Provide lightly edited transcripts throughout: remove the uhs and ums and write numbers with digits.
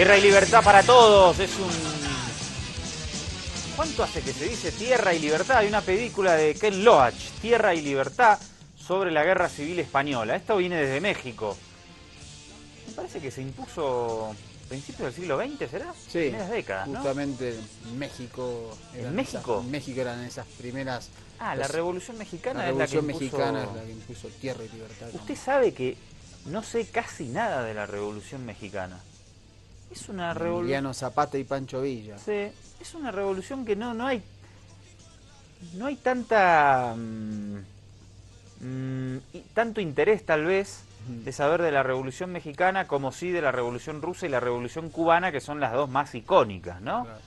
Tierra y libertad para todos. Es un... ¿Cuánto hace que se dice Tierra y libertad? Hay una película de Ken Loach, Tierra y libertad, sobre la Guerra Civil Española. Esto viene desde México. Me parece que se impuso a principios del siglo XX, ¿será? Sí, primeras décadas, ¿no? justamente en México. ¿En México? En México eran esas primeras... Ah, la Revolución Mexicana La es la que Revolución impuso... Mexicana es la que impuso Tierra y libertad. Usted sabe que no sé casi nada de la Revolución Mexicana. Es una revolución... Emiliano Zapata y Pancho Villa. Sí, es una revolución que no hay tanta... tanto interés tal vez de saber de la Revolución Mexicana como sí de la Revolución Rusa y la Revolución Cubana, que son las dos más icónicas, ¿no? Claro.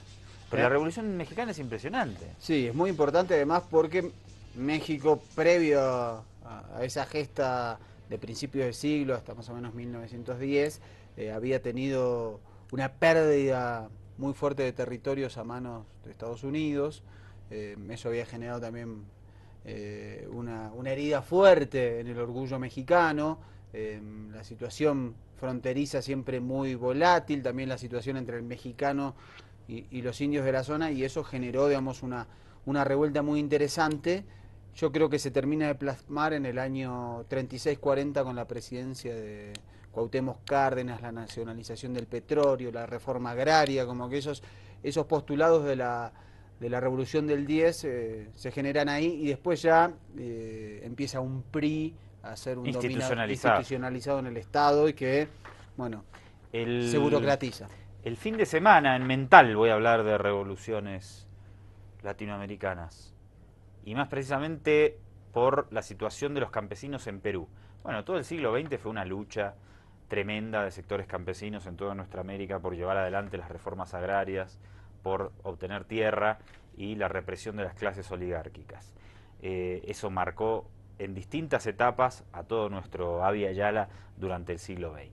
Pero la Revolución Mexicana es impresionante. Sí, es muy importante además porque México, previo a esa gesta de principios del siglo, hasta más o menos 1910, había tenido una pérdida muy fuerte de territorios a manos de Estados Unidos. Eso había generado también una herida fuerte en el orgullo mexicano. La situación fronteriza siempre muy volátil, también la situación entre el mexicano y los indios de la zona, y eso generó, digamos, una revuelta muy interesante. Yo creo que se termina de plasmar en el año 36-40 con la presidencia de Cuauhtémoc Cárdenas, la nacionalización del petróleo, la reforma agraria, como que esos postulados de la Revolución del 10 se generan ahí, y después ya empieza un PRI a ser un institucionalizado en el Estado, y que, bueno, se burocratiza. El fin de semana en Mental voy a hablar de revoluciones latinoamericanas, y más precisamente por la situación de los campesinos en Perú. Bueno, todo el siglo XX fue una lucha tremenda de sectores campesinos en toda nuestra América por llevar adelante las reformas agrarias, por obtener tierra y la represión de las clases oligárquicas. Eso marcó en distintas etapas a todo nuestro Abya Yala durante el siglo XX.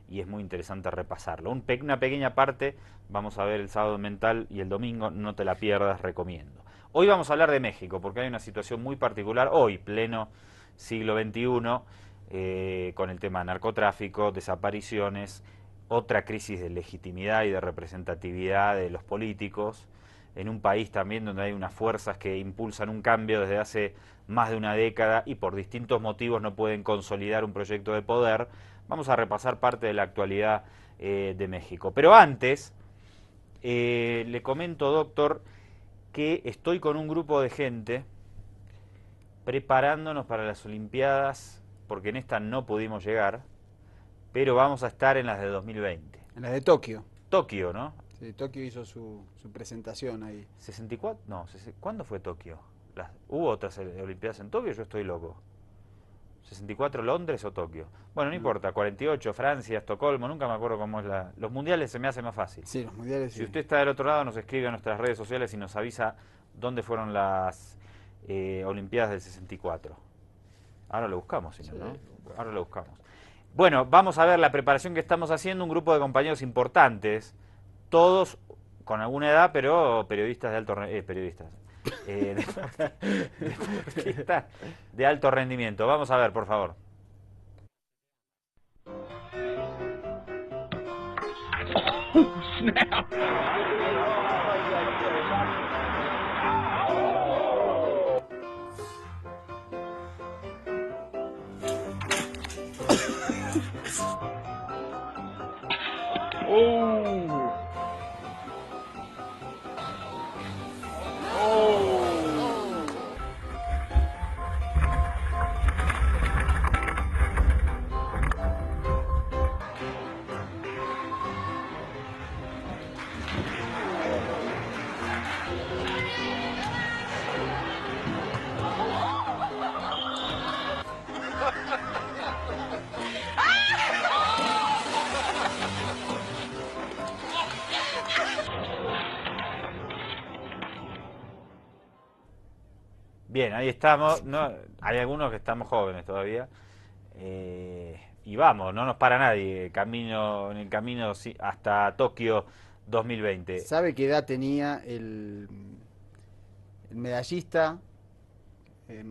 Y es muy interesante repasarlo. Una pequeña parte vamos a ver el sábado Mental y el domingo, no te la pierdas, recomiendo. Hoy vamos a hablar de México, porque hay una situación muy particular, hoy, pleno siglo XXI, con el tema narcotráfico, desapariciones, otra crisis de legitimidad y de representatividad de los políticos, en un país también donde hay unas fuerzas que impulsan un cambio desde hace más de una década y por distintos motivos no pueden consolidar un proyecto de poder. Vamos a repasar parte de la actualidad de México. Pero antes, le comento, doctor, que estoy con un grupo de gente preparándonos para las Olimpiadas, porque en esta no pudimos llegar, pero vamos a estar en las de 2020. En las de Tokio. Tokio, ¿no? Sí, Tokio hizo su presentación ahí. ¿64? No, ¿cuándo fue Tokio? ¿Hubo otras Olimpiadas en Tokio? Yo estoy loco. ¿64 Londres o Tokio? Bueno, no importa, 48 Francia, Estocolmo, nunca me acuerdo cómo es los mundiales se me hace más fácil. Sí, los mundiales Si sí. usted está del otro lado, nos escribe a nuestras redes sociales y nos avisa dónde fueron las Olimpiadas del 64. Ahora lo buscamos, señor, ¿no? Ahora lo buscamos. Bueno, vamos a ver la preparación que estamos haciendo, un grupo de compañeros importantes, todos con alguna edad, pero periodistas de alto deportistas de alto rendimiento. Vamos a ver, por favor. Oh, snap! Oh! Bien, ahí estamos. No, hay algunos que estamos jóvenes todavía. Y vamos, no nos para nadie. En el camino hasta Tokio 2020. ¿Sabe qué edad tenía el medallista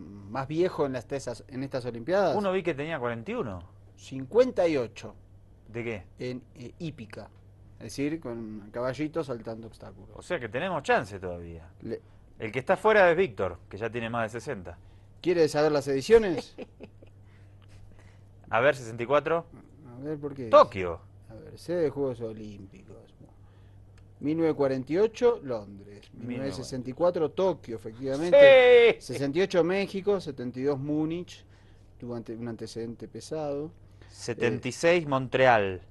más viejo en estas Olimpiadas? Uno vi que tenía 41. 58 ¿De qué? en hípica. es decir, con caballitos saltando obstáculos. O sea que tenemos chance todavía. Le- El que está fuera es Víctor, que ya tiene más de 60. ¿Quiere saber las ediciones? A ver, 64. A ver, ¿por qué? Tokio. A ver, sede de Juegos Olímpicos. 1948, Londres. 1964, Tokio, efectivamente. ¡Sí! 68, México. 72, Múnich. Tuvo un antecedente pesado. 76, Montreal.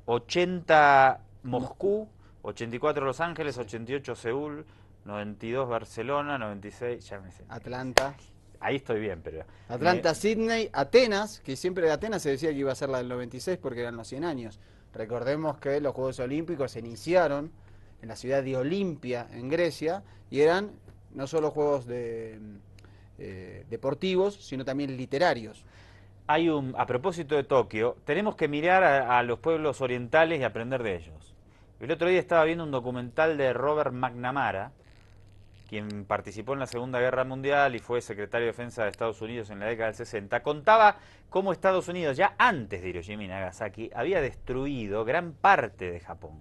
80, Moscú. 84, Los Ángeles. 88, Seúl. 92, Barcelona. 96, ya me sé. Atlanta. Ahí estoy bien, pero... Atlanta, Sydney, Atenas, que siempre de Atenas se decía que iba a ser la del 96 porque eran los 100 años. Recordemos que los Juegos Olímpicos se iniciaron en la ciudad de Olimpia, en Grecia, y eran no solo juegos deportivos, sino también literarios. A propósito de Tokio, tenemos que mirar a los pueblos orientales y aprender de ellos. El otro día estaba viendo un documental de Robert McNamara, quien participó en la Segunda Guerra Mundial y fue secretario de Defensa de Estados Unidos en la década del 60, contaba cómo Estados Unidos, ya antes de Hiroshima y Nagasaki, había destruido gran parte de Japón.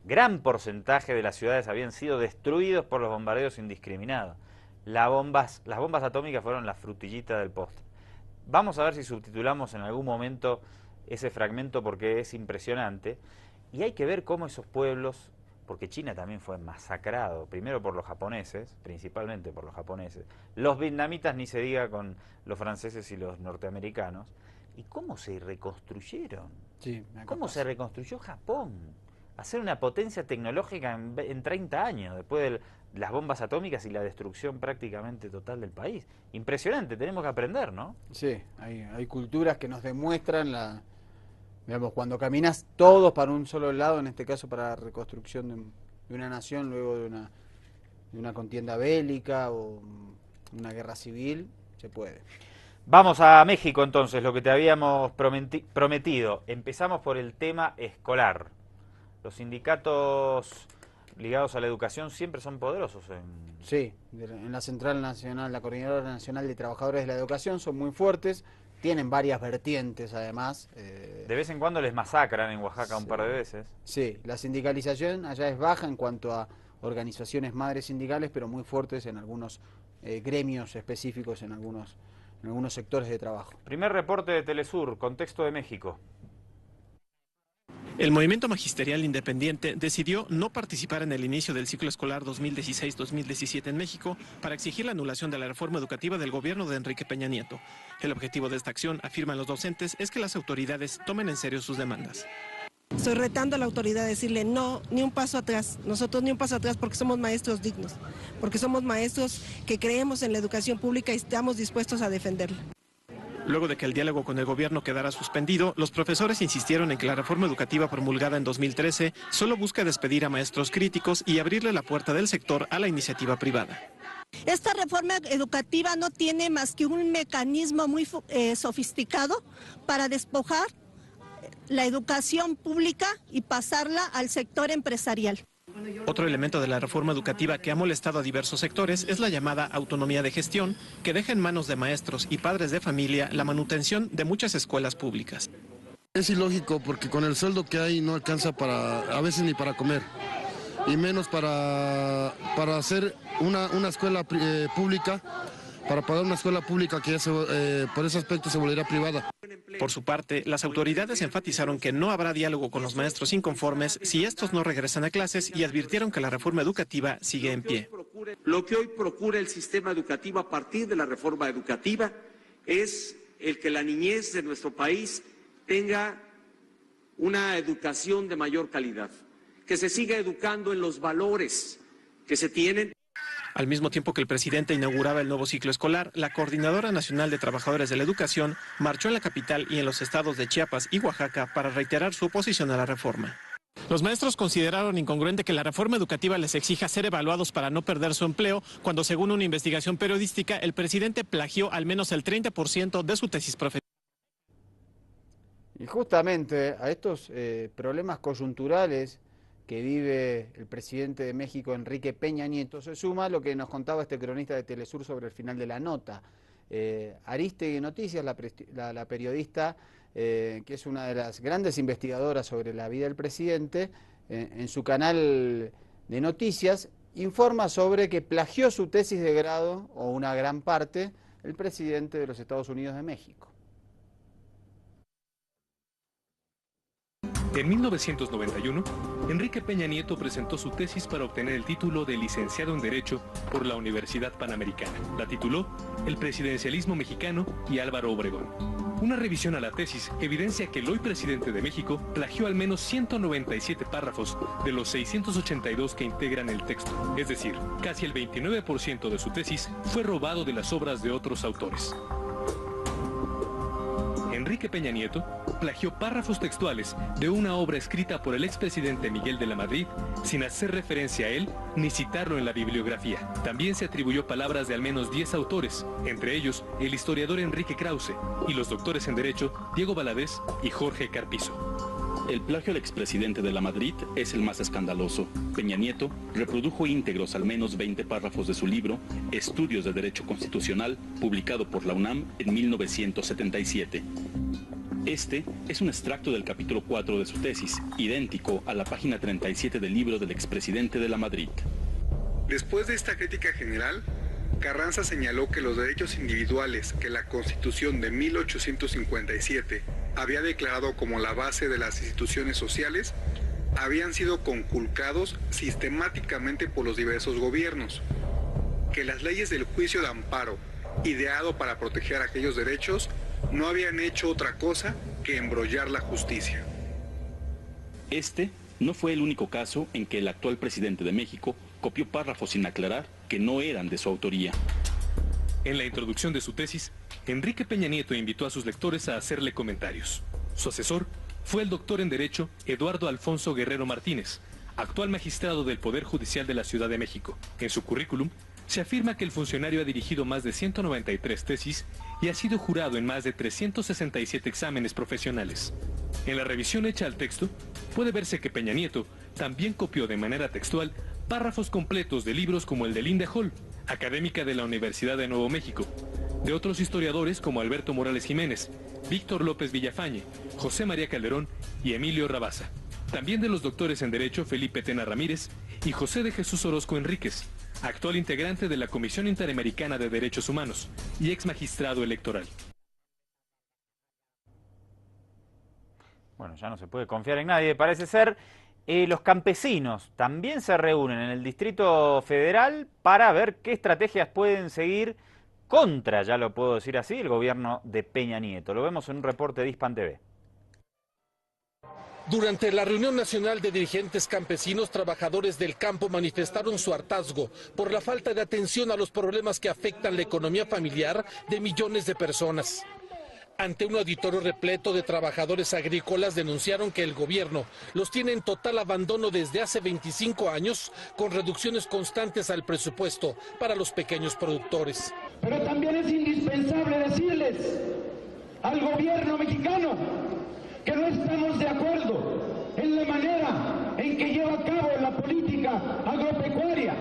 Gran porcentaje de las ciudades habían sido destruidos por los bombardeos indiscriminados. Las bombas atómicas fueron la frutillita del postre. Vamos a ver si subtitulamos en algún momento ese fragmento porque es impresionante. Y hay que ver cómo esos pueblos... porque China también fue masacrado, primero por los japoneses, principalmente por los japoneses, los vietnamitas ni se diga con los franceses y los norteamericanos, y cómo se reconstruyeron, Sí, cómo se reconstruyó Japón, hacer una potencia tecnológica en 30 años, después de las bombas atómicas y la destrucción prácticamente total del país. Impresionante, tenemos que aprender, ¿no? Sí, hay culturas que nos demuestran digamos, cuando caminas todos para un solo lado, en este caso para la reconstrucción de una nación luego de una contienda bélica o una guerra civil, se puede. Vamos a México entonces, lo que te habíamos prometido. Empezamos por el tema escolar. Los sindicatos ligados a la educación siempre son poderosos. Sí, en la Central Nacional, la Coordinadora Nacional de Trabajadores de la Educación son muy fuertes, tienen varias vertientes además. De vez en cuando les masacran en Oaxaca un par de veces. Sí, la sindicalización allá es baja en cuanto a organizaciones madres sindicales, pero muy fuertes en algunos gremios específicos, en algunos sectores de trabajo. Primer reporte de Telesur, contexto de México. El movimiento magisterial independiente decidió no participar en el inicio del ciclo escolar 2016-2017 en México para exigir la anulación de la reforma educativa del gobierno de Enrique Peña Nieto. El objetivo de esta acción, afirman los docentes, es que las autoridades tomen en serio sus demandas. Estoy retando a la autoridad a decirle no, ni un paso atrás. Nosotros ni un paso atrás porque somos maestros dignos, porque somos maestros que creemos en la educación pública y estamos dispuestos a defenderla. Luego de que el diálogo con el gobierno quedara suspendido, los profesores insistieron en que la reforma educativa promulgada en 2013 solo busca despedir a maestros críticos y abrirle la puerta del sector a la iniciativa privada. Esta reforma educativa no tiene más que un mecanismo muy sofisticado para despojar la educación pública y pasarla al sector empresarial. Otro elemento de la reforma educativa que ha molestado a diversos sectores es la llamada autonomía de gestión, que deja en manos de maestros y padres de familia la manutención de muchas escuelas públicas. Es ilógico porque con el sueldo que hay no alcanza a veces ni para comer, y menos para hacer una escuela pública, para pagar una escuela pública que ya por ese aspecto se volverá privada. Por su parte, las autoridades enfatizaron que no habrá diálogo con los maestros inconformes si estos no regresan a clases y advirtieron que la reforma educativa sigue en pie. Lo que hoy procura el sistema educativo a partir de la reforma educativa es el que la niñez de nuestro país tenga una educación de mayor calidad, que se siga educando en los valores que se tienen. Al mismo tiempo que el presidente inauguraba el nuevo ciclo escolar, la Coordinadora Nacional de Trabajadores de la Educación marchó en la capital y en los estados de Chiapas y Oaxaca para reiterar su oposición a la reforma. Los maestros consideraron incongruente que la reforma educativa les exija ser evaluados para no perder su empleo, cuando según una investigación periodística, el presidente plagió al menos el 30% de su tesis profesional. Y justamente a estos problemas coyunturales que vive el presidente de México, Enrique Peña Nieto, se suma lo que nos contaba este cronista de Telesur sobre el final de la nota. Aristegui Noticias, la periodista, que es una de las grandes investigadoras sobre la vida del presidente, en su canal de noticias, informa sobre que plagió su tesis de grado, o una gran parte, el presidente de los Estados Unidos de México. En 1991, Enrique Peña Nieto presentó su tesis para obtener el título de licenciado en Derecho por la Universidad Panamericana. La tituló El presidencialismo mexicano y Álvaro Obregón. Una revisión a la tesis evidencia que el hoy presidente de México plagió al menos 197 párrafos de los 682 que integran el texto. Es decir, casi el 29% de su tesis fue robado de las obras de otros autores. Enrique Peña Nieto plagió párrafos textuales de una obra escrita por el expresidente Miguel de la Madrid sin hacer referencia a él ni citarlo en la bibliografía. También se atribuyó palabras de al menos 10 autores, entre ellos el historiador Enrique Krause y los doctores en Derecho Diego Valadez y Jorge Carpizo. El plagio al expresidente de la Madrid es el más escandaloso. Peña Nieto reprodujo íntegros al menos 20 párrafos de su libro Estudios de Derecho Constitucional, publicado por la UNAM en 1977. Este es un extracto del capítulo 4 de su tesis, idéntico a la página 37 del libro del expresidente de la Madrid. Después de esta crítica general, Carranza señaló que los derechos individuales que la Constitución de 1857 había declarado como la base de las instituciones sociales habían sido conculcados sistemáticamente por los diversos gobiernos, que las leyes del juicio de amparo, ideado para proteger aquellos derechos, no habían hecho otra cosa que embrollar la justicia. Este no fue el único caso en que el actual presidente de México copió párrafos sin aclarar que no eran de su autoría. En la introducción de su tesis, Enrique Peña Nieto invitó a sus lectores a hacerle comentarios. Su asesor fue el doctor en Derecho Eduardo Alfonso Guerrero Martínez, actual magistrado del Poder Judicial de la Ciudad de México. En su currículum se afirma que el funcionario ha dirigido más de 193 tesis y ha sido jurado en más de 367 exámenes profesionales. En la revisión hecha al texto, puede verse que Peña Nieto también copió de manera textual párrafos completos de libros como el de Linda Hall, académica de la Universidad de Nuevo México, de otros historiadores como Alberto Morales Jiménez, Víctor López Villafañe, José María Calderón y Emilio Rabasa. También de los doctores en Derecho Felipe Tena Ramírez y José de Jesús Orozco Enríquez, actual integrante de la Comisión Interamericana de Derechos Humanos y ex magistrado electoral. Bueno, ya no se puede confiar en nadie, parece ser. Los campesinos también se reúnen en el Distrito Federal para ver qué estrategias pueden seguir contra, ya lo puedo decir así, el gobierno de Peña Nieto. Lo vemos en un reporte de Hispan TV. Durante la reunión nacional de dirigentes campesinos, trabajadores del campo manifestaron su hartazgo por la falta de atención a los problemas que afectan la economía familiar de millones de personas. Ante un auditorio repleto de trabajadores agrícolas denunciaron que el gobierno los tiene en total abandono desde hace 25 años, con reducciones constantes al presupuesto para los pequeños productores. Pero también es indispensable decirles al gobierno mexicano que no estamos de acuerdo en la manera en que lleva a cabo la política agropecuaria,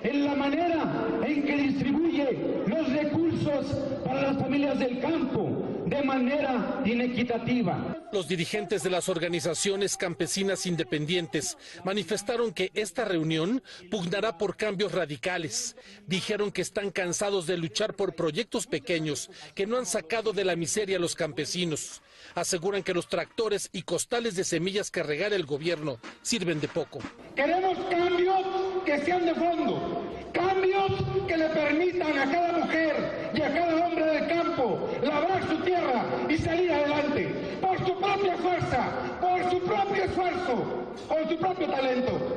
en la manera en que distribuye los recursos para las familias del campo de manera inequitativa. Los dirigentes de las organizaciones campesinas independientes manifestaron que esta reunión pugnará por cambios radicales. Dijeron que están cansados de luchar por proyectos pequeños que no han sacado de la miseria a los campesinos. Aseguran que los tractores y costales de semillas que regala el gobierno sirven de poco. Queremos cambios que sean de fondo, cambios que le permitan a cada mujer y a cada hombre del campo labrar su tierra y salir adelante por su propia fuerza, por su propio esfuerzo, con su propio talento.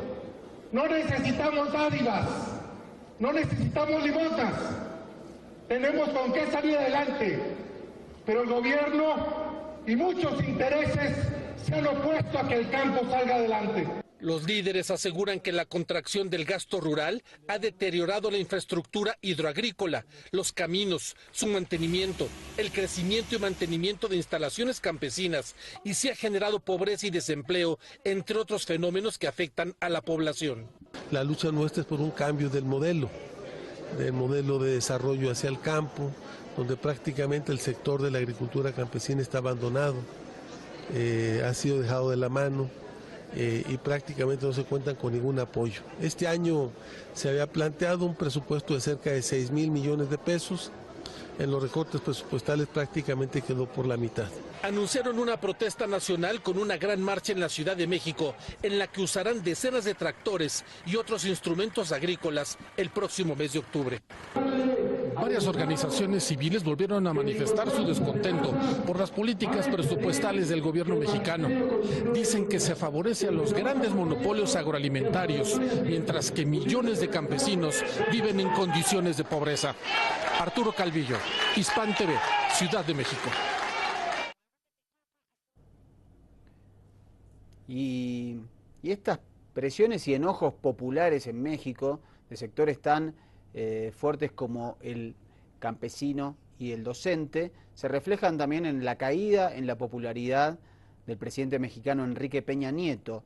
No necesitamos dádivas, no necesitamos limosnas, tenemos con qué salir adelante, pero el gobierno y muchos intereses se han opuesto a que el campo salga adelante. Los líderes aseguran que la contracción del gasto rural ha deteriorado la infraestructura hidroagrícola, los caminos, su mantenimiento, el crecimiento y mantenimiento de instalaciones campesinas y se ha generado pobreza y desempleo, entre otros fenómenos que afectan a la población. La lucha nuestra es por un cambio del modelo. del modelo de desarrollo hacia el campo, donde prácticamente el sector de la agricultura campesina está abandonado, ha sido dejado de la mano y prácticamente no se cuentan con ningún apoyo. Este año se había planteado un presupuesto de cerca de 6,000 millones de pesos. En los recortes presupuestales prácticamente quedó por la mitad. Anunciaron una protesta nacional con una gran marcha en la Ciudad de México, en la que usarán decenas de tractores y otros instrumentos agrícolas el próximo mes de octubre. Varias organizaciones civiles volvieron a manifestar su descontento por las políticas presupuestales del gobierno mexicano. Dicen que se favorece a los grandes monopolios agroalimentarios, mientras que millones de campesinos viven en condiciones de pobreza. Arturo Calvillo, Hispan TV, Ciudad de México. Y estas presiones y enojos populares en México de sectores tan fuertes como el campesino y el docente se reflejan también en la caída en la popularidad del presidente mexicano Enrique Peña Nieto.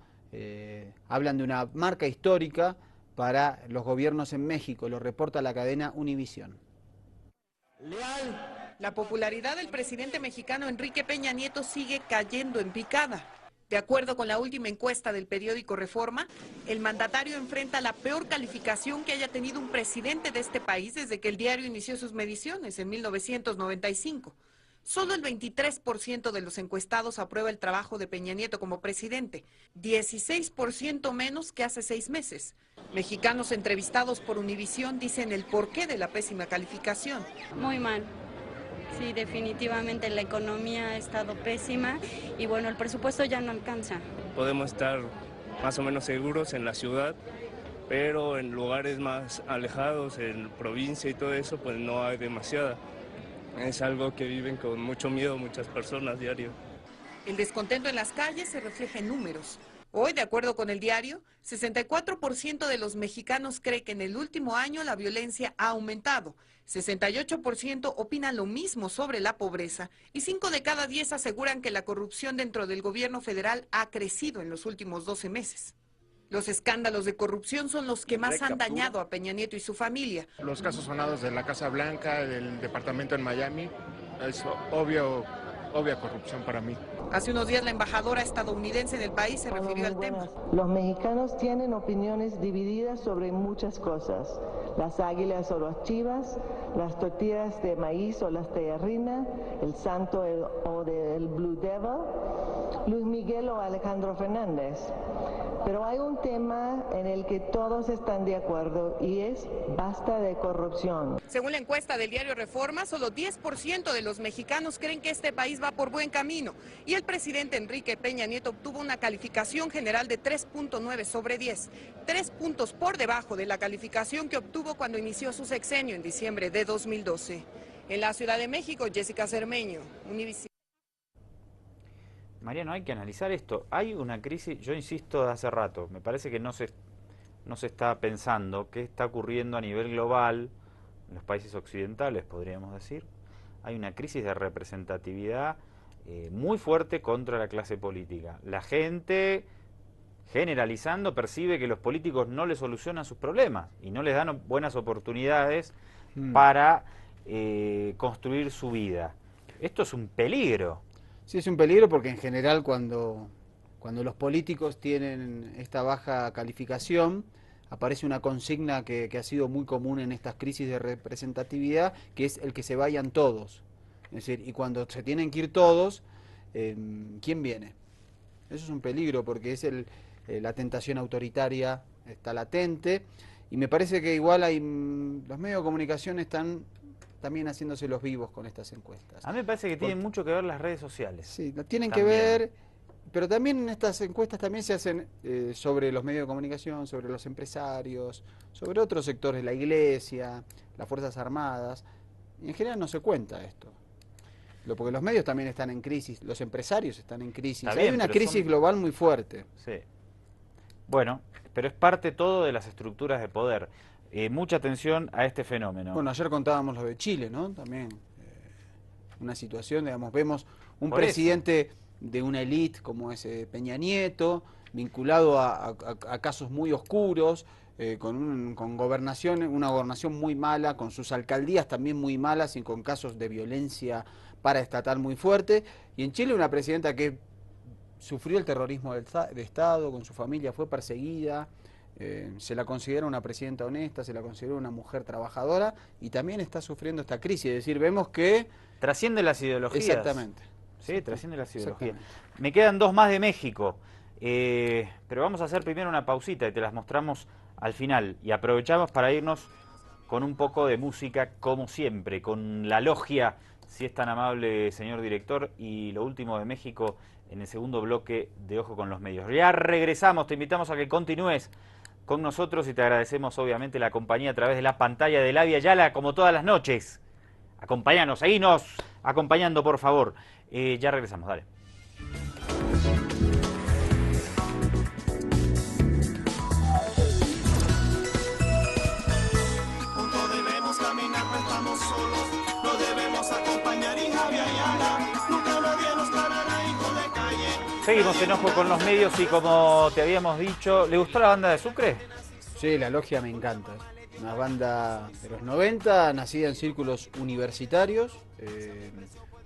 Hablan de una marca histórica para los gobiernos en México, lo reporta la cadena Univisión. La popularidad del presidente mexicano Enrique Peña Nieto sigue cayendo en picada. De acuerdo con la última encuesta del periódico Reforma, el mandatario enfrenta la peor calificación que haya tenido un presidente de este país desde que el diario inició sus mediciones en 1995. Solo el 23% de los encuestados aprueba el trabajo de Peña Nieto como presidente, 16% menos que hace 6 meses. Mexicanos entrevistados por Univisión dicen el porqué de la pésima calificación. Muy mal. Sí, definitivamente la economía ha estado pésima y bueno, el presupuesto ya no alcanza. Podemos estar más o menos seguros en la ciudad, pero en lugares más alejados, en provincia y todo eso, pues no hay demasiada. Es algo que viven con mucho miedo muchas personas diario. El descontento en las calles se refleja en números. Hoy, de acuerdo con el diario, 64% de los mexicanos cree que en el último año la violencia ha aumentado, 68% opinan lo mismo sobre la pobreza y 5 de cada 10 aseguran que la corrupción dentro del gobierno federal ha crecido en los últimos 12 meses. Los escándalos de corrupción son los que más han dañado a Peña Nieto y su familia. Los casos sonados de la Casa Blanca, del departamento en Miami, es obvia corrupción para mí. Hace unos días la embajadora estadounidense en el país se refirió al tema. Los mexicanos tienen opiniones divididas sobre muchas cosas. Las águilas o las chivas, las tortillas de maíz o las de harina, el santo o del Blue Devil, Luis Miguel o Alejandro Fernández. Pero hay un tema en el que todos están de acuerdo y es basta de corrupción. Según la encuesta del diario Reforma, solo 10% de los mexicanos creen que este país va por buen camino y el presidente Enrique Peña Nieto obtuvo una calificación general de 3.9 sobre 10, 3 puntos por debajo de la calificación que obtuvo cuando inició su sexenio en diciembre de 2012. En la Ciudad de México, Jessica Cermeño, Univisión. Mariano, hay que analizar esto. Hay una crisis, yo insisto de hace rato, me parece que no se está pensando qué está ocurriendo a nivel global, en los países occidentales podríamos decir. Hay una crisis de representatividad muy fuerte contra la clase política. La gente, generalizando, percibe que los políticos no le solucionan sus problemas y no les dan buenas oportunidades para construir su vida. Esto es un peligro. Sí, es un peligro porque en general cuando los políticos tienen esta baja calificación, aparece una consigna que ha sido muy común en estas crisis de representatividad, que es el que se vayan todos. Es decir, y cuando se tienen que ir todos, ¿quién viene? Eso es un peligro porque es la tentación autoritaria está latente y me parece que igual los medios de comunicación están también haciéndose los vivos con estas encuestas. A mí me parece que tienen mucho que ver las redes sociales. Sí, tienen que ver, pero también en estas encuestas también se hacen sobre los medios de comunicación, sobre los empresarios, sobre otros sectores, la iglesia, las Fuerzas Armadas. Y en general no se cuenta esto. Porque los medios también están en crisis, los empresarios están en crisis. Hay una crisis global muy fuerte. Sí. Bueno, pero es parte todo de las estructuras de poder. Mucha atención a este fenómeno. Bueno, ayer contábamos lo de Chile, ¿no? También una situación, digamos, vemos un presidente de una élite como ese Peña Nieto, vinculado a casos muy oscuros, con gobernación, una gobernación muy mala, con sus alcaldías también muy malas y con casos de violencia paraestatal muy fuerte. Y en Chile una presidenta que sufrió el terrorismo de Estado, con su familia fue perseguida. Se la considera una presidenta honesta, se la considera una mujer trabajadora y también está sufriendo esta crisis. Es decir, vemos que... Trasciende las ideologías. Exactamente. Sí, trasciende las ideologías. Me quedan dos más de México, pero vamos a hacer primero una pausita y te las mostramos al final. Y aprovechamos para irnos con un poco de música, como siempre, con la logia, si es tan amable, señor director, y lo último de México en el segundo bloque de Ojo con los Medios. Ya regresamos, te invitamos a que continúes con nosotros y te agradecemos obviamente la compañía a través de la pantalla de Labia Yala, como todas las noches. Acompáñanos, seguinos acompañando, por favor. Ya regresamos, dale. Juntos debemos caminar, no estamos solos, no debemos acompañar y Labia Yala, nunca nadie nos parará, hijo de calle. Seguimos en Ojo con los Medios y como te habíamos dicho, ¿le gustó la banda de Sucre? Sí, la logia me encanta. Una banda de los 90, nacida en círculos universitarios,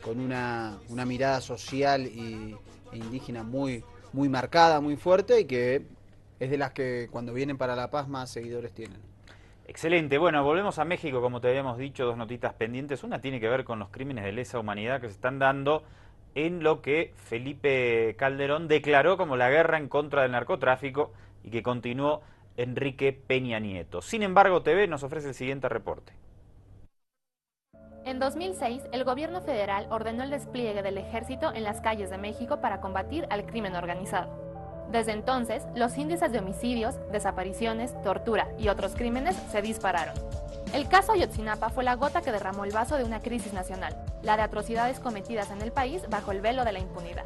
con una mirada social e indígena muy marcada, muy fuerte, y que es de las que cuando vienen para La Paz más seguidores tienen. Excelente. Bueno, volvemos a México, como te habíamos dicho, dos notitas pendientes. Una tiene que ver con los crímenes de lesa humanidad que se están dando en lo que Felipe Calderón declaró como la guerra en contra del narcotráfico y que continuó Enrique Peña Nieto. Sin embargo, TV nos ofrece el siguiente reporte. En 2006, el gobierno federal ordenó el despliegue del ejército en las calles de México para combatir al crimen organizado. Desde entonces, los índices de homicidios, desapariciones, tortura y otros crímenes se dispararon. El caso Ayotzinapa fue la gota que derramó el vaso de una crisis nacional, la de atrocidades cometidas en el país bajo el velo de la impunidad.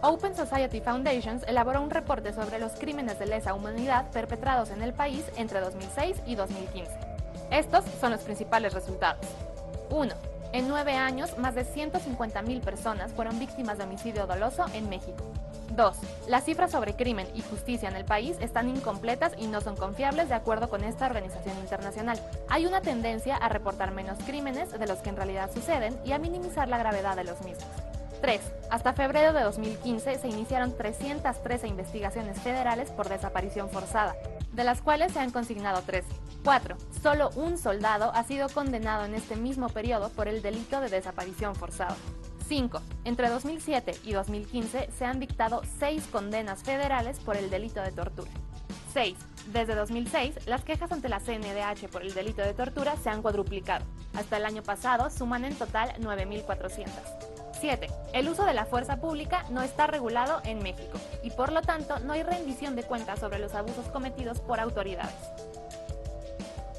Open Society Foundations elaboró un reporte sobre los crímenes de lesa humanidad perpetrados en el país entre 2006 y 2015. Estos son los principales resultados. 1. En 9 años, más de 150,000 personas fueron víctimas de homicidio doloso en México. 2. Las cifras sobre crimen y justicia en el país están incompletas y no son confiables de acuerdo con esta organización internacional. Hay una tendencia a reportar menos crímenes de los que en realidad suceden y a minimizar la gravedad de los mismos. 3. Hasta febrero de 2015 se iniciaron 313 investigaciones federales por desaparición forzada, de las cuales se han consignado 13. 4. Solo un soldado ha sido condenado en este mismo periodo por el delito de desaparición forzada. 5. Entre 2007 y 2015 se han dictado 6 condenas federales por el delito de tortura. 6. Desde 2006, las quejas ante la CNDH por el delito de tortura se han cuadruplicado. Hasta el año pasado suman en total 9,400. 7. El uso de la fuerza pública no está regulado en México y por lo tanto no hay rendición de cuentas sobre los abusos cometidos por autoridades.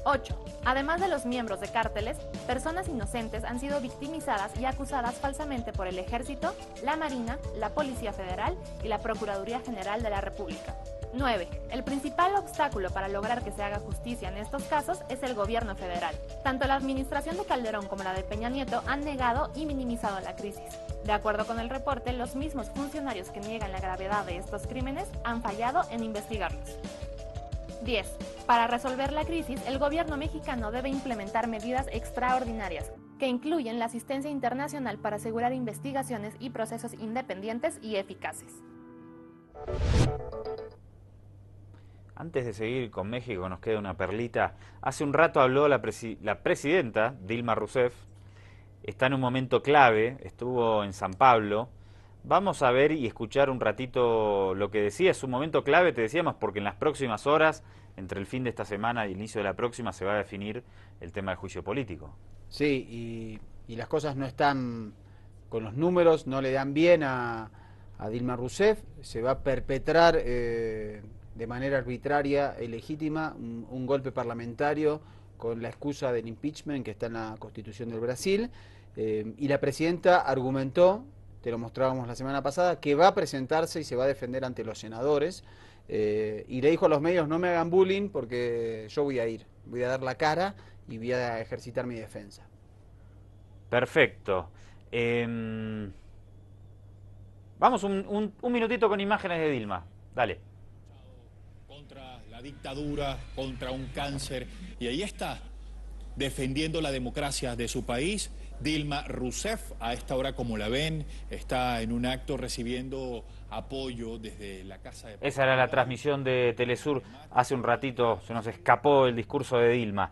8. Además de los miembros de cárteles, personas inocentes han sido victimizadas y acusadas falsamente por el Ejército, la Marina, la Policía Federal y la Procuraduría General de la República. 9. El principal obstáculo para lograr que se haga justicia en estos casos es el gobierno federal. Tanto la administración de Calderón como la de Peña Nieto han negado y minimizado la crisis. De acuerdo con el reporte, los mismos funcionarios que niegan la gravedad de estos crímenes han fallado en investigarlos. 10. Para resolver la crisis, el gobierno mexicano debe implementar medidas extraordinarias, que incluyen la asistencia internacional para asegurar investigaciones y procesos independientes y eficaces. Antes de seguir con México, nos queda una perlita. Hace un rato habló la presidenta Dilma Rousseff. Está en un momento clave, estuvo en San Pablo. Vamos a ver y escuchar un ratito lo que decía. Es un momento clave, te decíamos, porque en las próximas horas, entre el fin de esta semana y el inicio de la próxima, se va a definir el tema del juicio político. Sí, y las cosas no están con los números, no le dan bien a Dilma Rousseff. Se va a perpetrar de manera arbitraria y legítima un golpe parlamentario con la excusa del impeachment que está en la Constitución del Brasil. Y la presidenta argumentó, te lo mostrábamos la semana pasada, que va a presentarse y se va a defender ante los senadores. Y le dijo a los medios, no me hagan bullying porque yo voy a ir, voy a dar la cara y voy a ejercitar mi defensa. Perfecto. Vamos un minutito con imágenes de Dilma. Dale. Contra la una dictadura, contra un cáncer, y ahí está, defendiendo la democracia de su país. Dilma Rousseff, a esta hora, como la ven, está en un acto recibiendo apoyo desde la Casa de... Esa era la transmisión de Telesur. Hace un ratito se nos escapó el discurso de Dilma.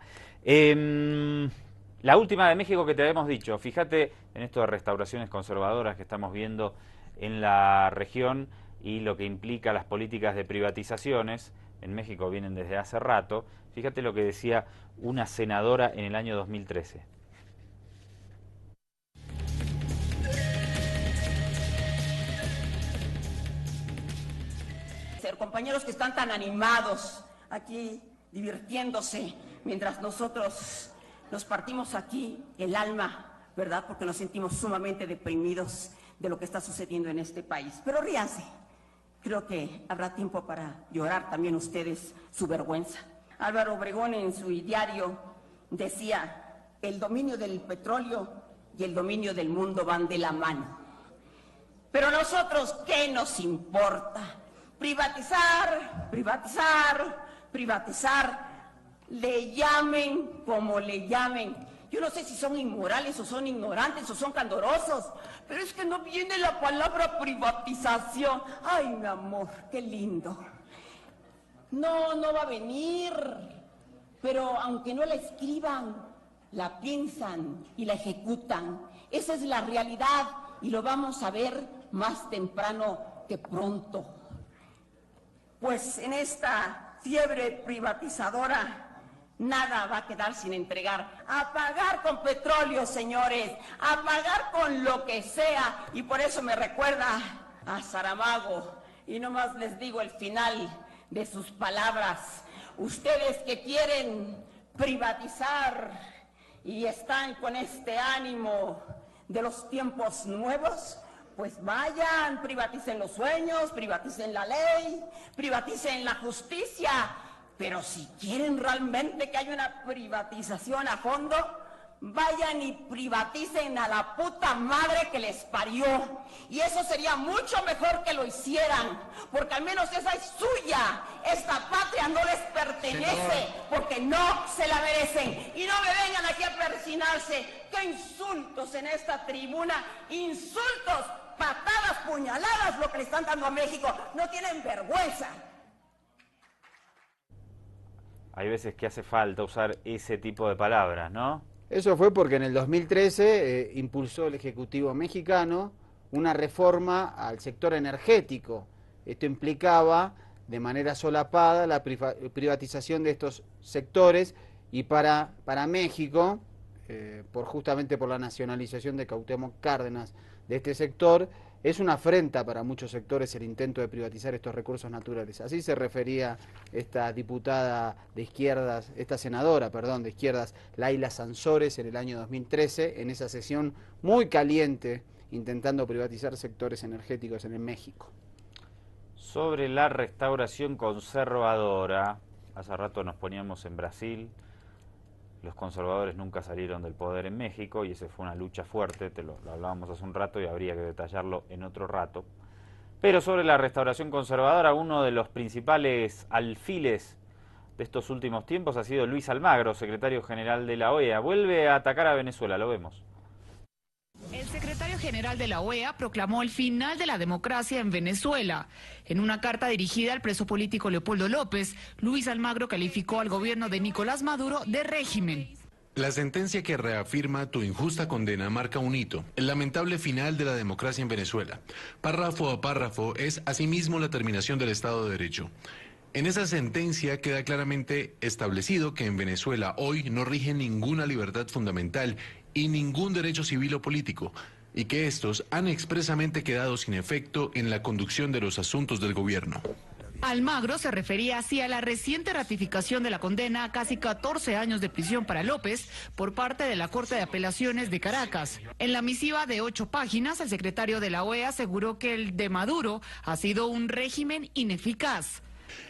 La última de México que te habíamos dicho, fíjate en esto de restauraciones conservadoras que estamos viendo en la región y lo que implica las políticas de privatizaciones. En México vienen desde hace rato. Fíjate lo que decía una senadora en el año 2013. Compañeros que están tan animados aquí, divirtiéndose, mientras nosotros nos partimos aquí el alma, ¿verdad? Porque nos sentimos sumamente deprimidos de lo que está sucediendo en este país. Pero ríanse, creo que habrá tiempo para llorar también ustedes su vergüenza. Álvaro Obregón en su diario decía, el dominio del petróleo y el dominio del mundo van de la mano. Pero a nosotros, ¿qué nos importa? Privatizar, privatizar, privatizar, le llamen como le llamen. Yo no sé si son inmorales o son ignorantes o son candorosos, pero es que no viene la palabra privatización. Ay, mi amor, qué lindo. No va a venir, pero aunque no la escriban, la piensan y la ejecutan. Esa es la realidad y lo vamos a ver más temprano que pronto. Pues en esta fiebre privatizadora nada va a quedar sin entregar. A pagar con petróleo, señores, a pagar con lo que sea. Y por eso me recuerda a Saramago. Y nomás les digo el final de sus palabras. Ustedes que quieren privatizar y están con este ánimo de los tiempos nuevos, pues vayan, privaticen los sueños, privaticen la ley, privaticen la justicia. Pero si quieren realmente que haya una privatización a fondo, vayan y privaticen a la puta madre que les parió. Y eso sería mucho mejor que lo hicieran, porque al menos esa es suya. Esta patria no les pertenece, porque no se la merecen. Y no me vengan aquí a persinarse. ¡Qué insultos en esta tribuna! ¡Insultos! Patadas, puñaladas, lo que le están dando a México. No tienen vergüenza. Hay veces que hace falta usar ese tipo de palabras, ¿no? Eso fue porque en el 2013 impulsó el Ejecutivo mexicano una reforma al sector energético. Esto implicaba de manera solapada la privatización de estos sectores y para México, justamente por la nacionalización de Cuauhtémoc Cárdenas de este sector, es una afrenta para muchos sectores el intento de privatizar estos recursos naturales. Así se refería esta diputada de izquierdas, esta senadora, perdón, de izquierdas, Laila Sansores, en el año 2013, en esa sesión muy caliente, intentando privatizar sectores energéticos en México. Sobre la restauración conservadora, hace rato nos poníamos en Brasil. Los conservadores nunca salieron del poder en México y esa fue una lucha fuerte, lo hablábamos hace un rato y habría que detallarlo en otro rato. Pero sobre la restauración conservadora, uno de los principales alfiles de estos últimos tiempos ha sido Luis Almagro, secretario general de la OEA. Vuelve a atacar a Venezuela, lo vemos. El secretario general de la OEA proclamó el final de la democracia en Venezuela. En una carta dirigida al preso político Leopoldo López, Luis Almagro calificó al gobierno de Nicolás Maduro de régimen. La sentencia que reafirma tu injusta condena marca un hito, el lamentable final de la democracia en Venezuela. Párrafo a párrafo es asimismo la terminación del Estado de Derecho. En esa sentencia queda claramente establecido que en Venezuela hoy no rige ninguna libertad fundamental y ningún derecho civil o político, y que estos han expresamente quedado sin efecto en la conducción de los asuntos del gobierno. Almagro se refería así a la reciente ratificación de la condena a casi 14 años de prisión para López por parte de la Corte de Apelaciones de Caracas. En la misiva de 8 páginas, el secretario de la OEA aseguró que el de Maduro ha sido un régimen ineficaz.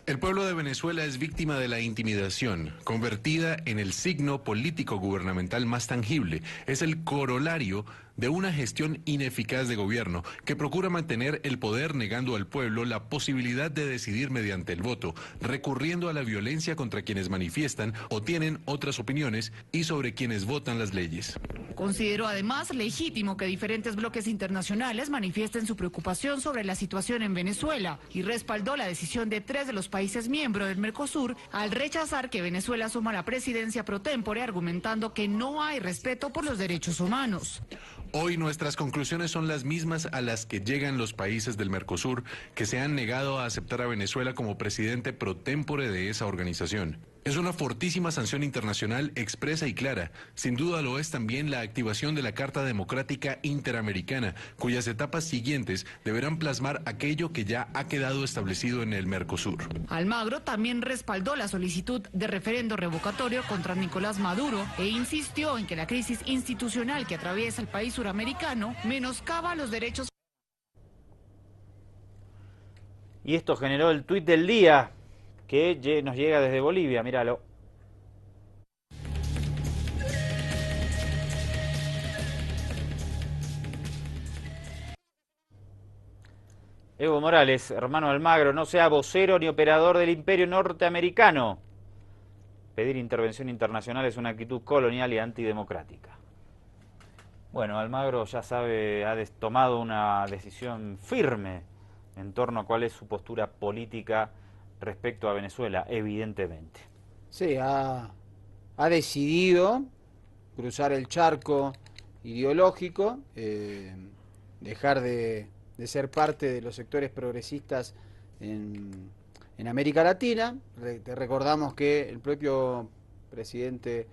El pueblo de Venezuela es víctima de la intimidación, convertida en el signo político gubernamental más tangible. Es el corolario de una gestión ineficaz de gobierno que procura mantener el poder negando al pueblo la posibilidad de decidir mediante el voto, recurriendo a la violencia contra quienes manifiestan o tienen otras opiniones y sobre quienes votan las leyes. Consideró además legítimo que diferentes bloques internacionales manifiesten su preocupación sobre la situación en Venezuela y respaldó la decisión de 3 de los países miembros del Mercosur al rechazar que Venezuela asuma la presidencia pro tempore, argumentando que no hay respeto por los derechos humanos. Hoy nuestras conclusiones son las mismas a las que llegan los países del Mercosur, que se han negado a aceptar a Venezuela como presidente pro tempore de esa organización. Es una fortísima sanción internacional expresa y clara. Sin duda lo es también la activación de la Carta Democrática Interamericana, cuyas etapas siguientes deberán plasmar aquello que ya ha quedado establecido en el Mercosur. Almagro también respaldó la solicitud de referendo revocatorio contra Nicolás Maduro e insistió en que la crisis institucional que atraviesa el país suramericano menoscaba los derechos. Y esto generó el tuit del día, que nos llega desde Bolivia, míralo. Evo Morales, hermano de Almagro, no sea vocero ni operador del imperio norteamericano. Pedir intervención internacional es una actitud colonial y antidemocrática. Bueno, Almagro ya sabe, ha tomado una decisión firme en torno a cuál es su postura política respecto a Venezuela, evidentemente. Sí, ha decidido cruzar el charco ideológico, dejar de ser parte de los sectores progresistas en América Latina. Recordamos que el propio presidente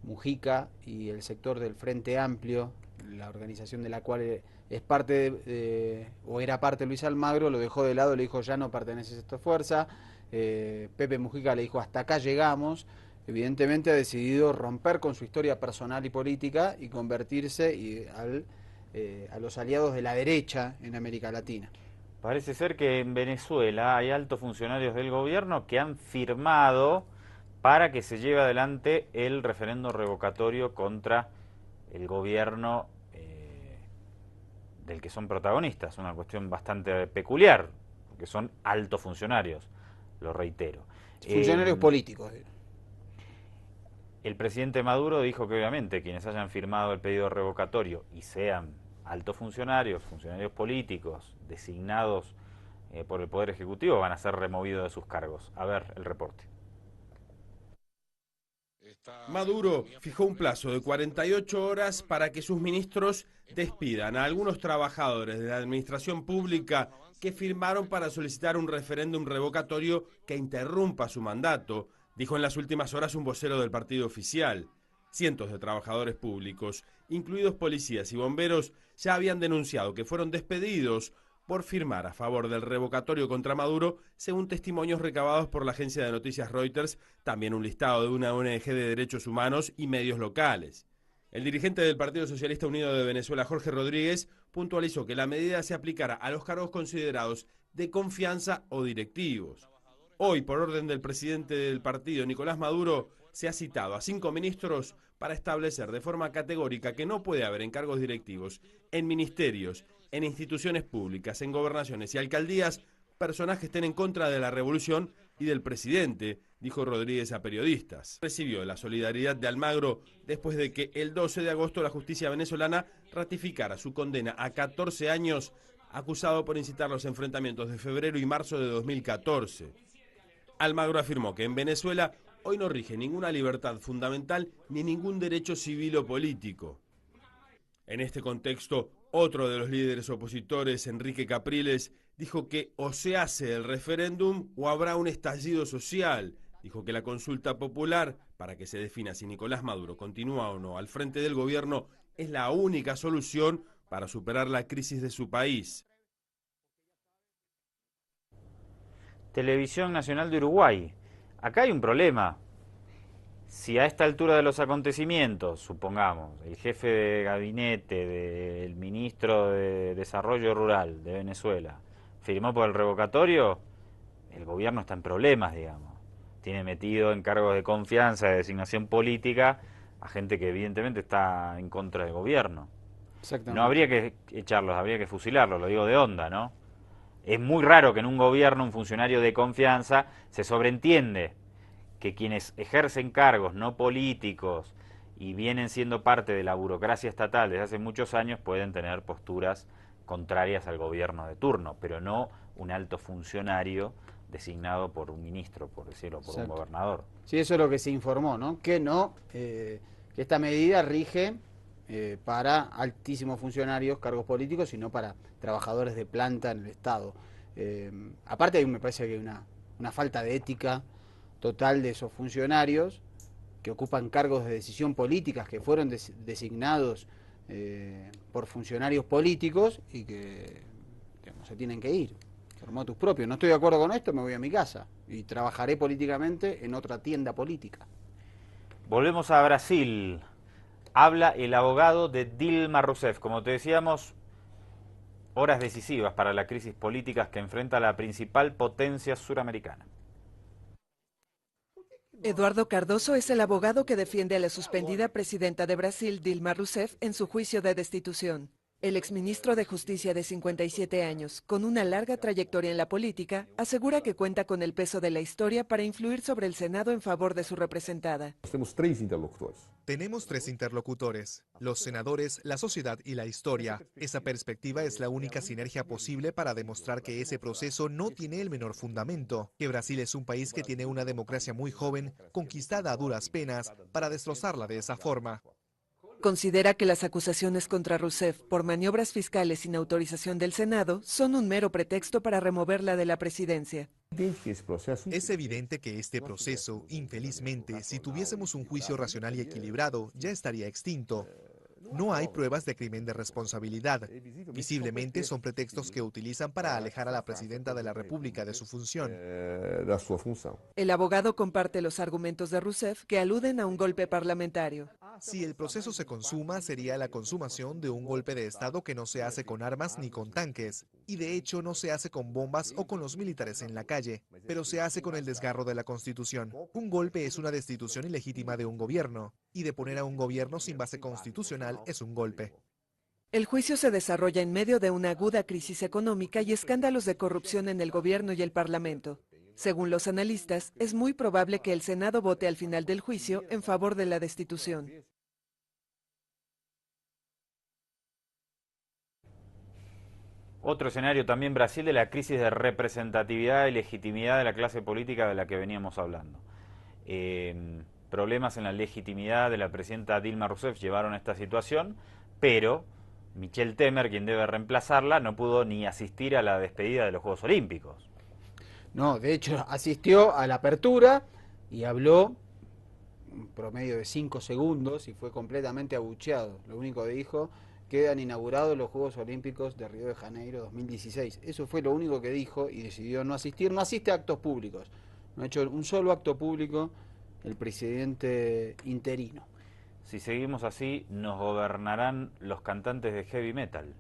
Mujica y el sector del Frente Amplio, la organización de la cual es parte o era parte Luis Almagro, lo dejó de lado, le dijo ya no perteneces a esta fuerza. Pepe Mujica le dijo hasta acá llegamos. Evidentemente ha decidido romper con su historia personal y política y convertirse a los aliados de la derecha en América Latina. Parece ser que en Venezuela hay altos funcionarios del gobierno que han firmado para que se lleve adelante el referendo revocatorio contra el gobierno del que son protagonistas. Una cuestión bastante peculiar, porque son altos funcionarios, lo reitero. Funcionarios políticos. El presidente Maduro dijo que obviamente quienes hayan firmado el pedido revocatorio y sean altos funcionarios, funcionarios políticos, designados por el Poder Ejecutivo, van a ser removidos de sus cargos. A ver el reporte. Maduro fijó un plazo de 48 horas para que sus ministros despidan a algunos trabajadores de la administración pública que firmaron para solicitar un referéndum revocatorio que interrumpa su mandato, dijo en las últimas horas un vocero del partido oficial. Cientos de trabajadores públicos, incluidos policías y bomberos, ya habían denunciado que fueron despedidos por firmar a favor del revocatorio contra Maduro, según testimonios recabados por la agencia de noticias Reuters, también un listado de una ONG de derechos humanos y medios locales. El dirigente del Partido Socialista Unido de Venezuela, Jorge Rodríguez, puntualizó que la medida se aplicará a los cargos considerados de confianza o directivos. Hoy, por orden del presidente del partido, Nicolás Maduro, se ha citado a 5 ministros para establecer de forma categórica que no puede haber encargos directivos en ministerios, en instituciones públicas, en gobernaciones y alcaldías, personas que estén en contra de la revolución y del presidente, dijo Rodríguez a periodistas. Recibió la solidaridad de Almagro después de que el 12 de agosto la justicia venezolana ratificara su condena a 14 años, acusado por incitar los enfrentamientos de febrero y marzo de 2014. Almagro afirmó que en Venezuela hoy no rige ninguna libertad fundamental ni ningún derecho civil o político. En este contexto, otro de los líderes opositores, Enrique Capriles, dijo que o se hace el referéndum o habrá un estallido social. Dijo que la consulta popular, para que se defina si Nicolás Maduro continúa o no al frente del gobierno, es la única solución para superar la crisis de su país. Televisión Nacional de Uruguay. Acá hay un problema. Si a esta altura de los acontecimientos, supongamos, el jefe de gabinete del ministro de Desarrollo Rural de Venezuela firmó por el revocatorio, el gobierno está en problemas, digamos. Tiene metido en cargos de confianza, de designación política, a gente que evidentemente está en contra del gobierno. Exactamente. No habría que echarlos, habría que fusilarlos, lo digo de onda, ¿no? Es muy raro que en un gobierno un funcionario de confianza se sobreentiende que quienes ejercen cargos no políticos y vienen siendo parte de la burocracia estatal desde hace muchos años pueden tener posturas contrarias al gobierno de turno, pero no un alto funcionario designado por un ministro, por decirlo, por Exacto. un gobernador. Sí, eso es lo que se informó, ¿no? Que esta medida rige para altísimos funcionarios, cargos políticos, y no para trabajadores de planta en el Estado. Aparte, me parece que hay una falta de ética total de esos funcionarios que ocupan cargos de decisión políticas, que fueron designados por funcionarios políticos y que, digamos, se tienen que ir por motus propios. No estoy de acuerdo con esto, me voy a mi casa y trabajaré políticamente en otra tienda política. Volvemos a Brasil. Habla el abogado de Dilma Rousseff. Como te decíamos, horas decisivas para la crisis política que enfrenta la principal potencia suramericana. Eduardo Cardoso es el abogado que defiende a la suspendida presidenta de Brasil, Dilma Rousseff, en su juicio de destitución. El exministro de Justicia de 57 años, con una larga trayectoria en la política, asegura que cuenta con el peso de la historia para influir sobre el Senado en favor de su representada. Tenemos tres interlocutores, los senadores, la sociedad y la historia. Esa perspectiva es la única sinergia posible para demostrar que ese proceso no tiene el menor fundamento, que Brasil es un país que tiene una democracia muy joven, conquistada a duras penas, para destrozarla de esa forma. Considera que las acusaciones contra Rousseff por maniobras fiscales sin autorización del Senado son un mero pretexto para removerla de la presidencia. Es evidente que este proceso, infelizmente, si tuviésemos un juicio racional y equilibrado, ya estaría extinto. No hay pruebas de crimen de responsabilidad. Visiblemente son pretextos que utilizan para alejar a la presidenta de la República de su función. El abogado comparte los argumentos de Rousseff que aluden a un golpe parlamentario. Si el proceso se consuma, sería la consumación de un golpe de Estado que no se hace con armas ni con tanques, y de hecho no se hace con bombas o con los militares en la calle, pero se hace con el desgarro de la Constitución. Un golpe es una destitución ilegítima de un gobierno, y de poner a un gobierno sin base constitucional es un golpe. El juicio se desarrolla en medio de una aguda crisis económica y escándalos de corrupción en el gobierno y el Parlamento. Según los analistas, es muy probable que el Senado vote al final del juicio en favor de la destitución. Otro escenario también Brasil de la crisis de representatividad y legitimidad de la clase política de la que veníamos hablando. Problemas en la legitimidad de la presidenta Dilma Rousseff llevaron a esta situación, pero Michel Temer, quien debe reemplazarla, no pudo ni asistir a la despedida de los Juegos Olímpicos. No, de hecho asistió a la apertura y habló un promedio de 5 segundos y fue completamente abucheado. Lo único que dijo: quedan inaugurados los Juegos Olímpicos de Río de Janeiro 2016. Eso fue lo único que dijo y decidió no asistir. No asiste a actos públicos. No ha hecho un solo acto público el presidente interino. Si seguimos así, nos gobernarán los cantantes de heavy metal.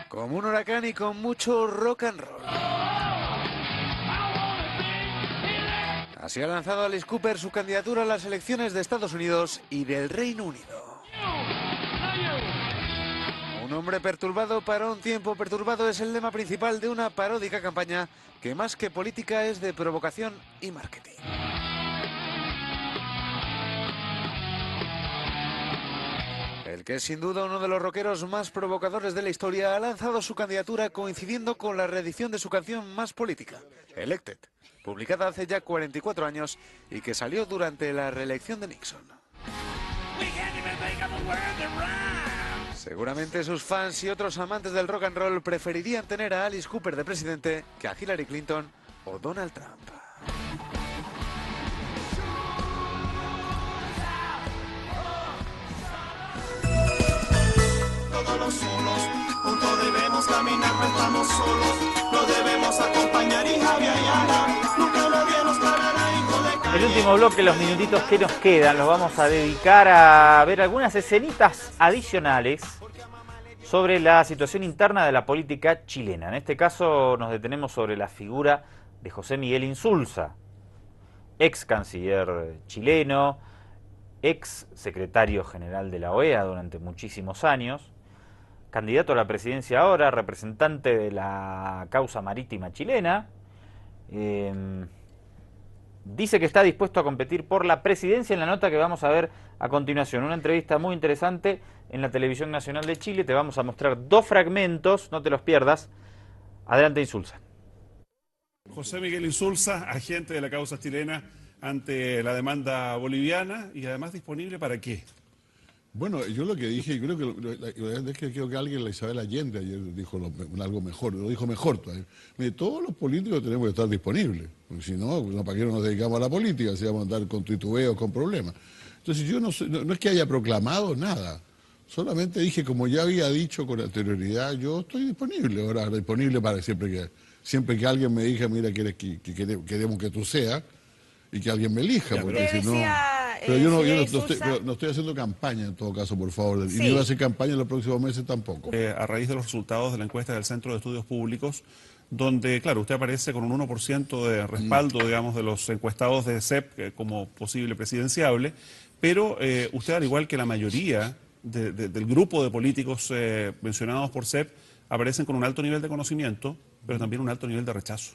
Como un huracán y con mucho rock and roll. Así ha lanzado Alice Cooper su candidatura a las elecciones de Estados Unidos y del Reino Unido. Un hombre perturbado para un tiempo perturbado es el lema principal de una paródica campaña que más que política es de provocación y marketing. El que es sin duda uno de los rockeros más provocadores de la historia ha lanzado su candidatura coincidiendo con la reedición de su canción más política, Elected, publicada hace ya 44 años y que salió durante la reelección de Nixon. Seguramente sus fans y otros amantes del rock and roll preferirían tener a Alice Cooper de presidente que a Hillary Clinton o Donald Trump. Todos los solos, juntos debemos caminar, no estamos solos, nos debemos acompañar y Javier Ayala, nunca nadie nos parará, hijo de El último bloque, los minutitos que nos quedan, los vamos a dedicar a ver algunas escenitas adicionales sobre la situación interna de la política chilena. En este caso nos detenemos sobre la figura de José Miguel Insulza, ex canciller chileno, ex secretario general de la OEA durante muchísimos años, candidato a la presidencia ahora, representante de la causa marítima chilena. Dice que está dispuesto a competir por la presidencia en la nota que vamos a ver a continuación. Una entrevista muy interesante en la Televisión Nacional de Chile. Te vamos a mostrar 2 fragmentos, no te los pierdas. Adelante, Insulza. José Miguel Insulza, agente de la causa chilena ante la demanda boliviana y además disponible ¿para qué? Bueno, yo lo que dije, creo que alguien, la Isabel Allende, ayer dijo algo mejor, lo dijo mejor todavía. Todos los políticos tenemos que estar disponibles, porque si no, ¿para qué nos dedicamos a la política? Si vamos a andar con titubeos, con problemas. Entonces yo no es que haya proclamado nada, solamente dije, como ya había dicho con anterioridad, yo estoy disponible, ahora disponible para siempre que alguien me diga, mira, queremos que tú seas, y que alguien me elija, porque si no... Pero yo no estoy haciendo campaña en todo caso, por favor, y no voy a hacer campaña en los próximos meses tampoco. A raíz de los resultados de la encuesta del Centro de Estudios Públicos, donde, claro, usted aparece con un 1% de respaldo, digamos, de los encuestados de CEP como posible presidenciable, pero usted, al igual que la mayoría del grupo de políticos mencionados por CEP, aparecen con un alto nivel de conocimiento, pero también un alto nivel de rechazo.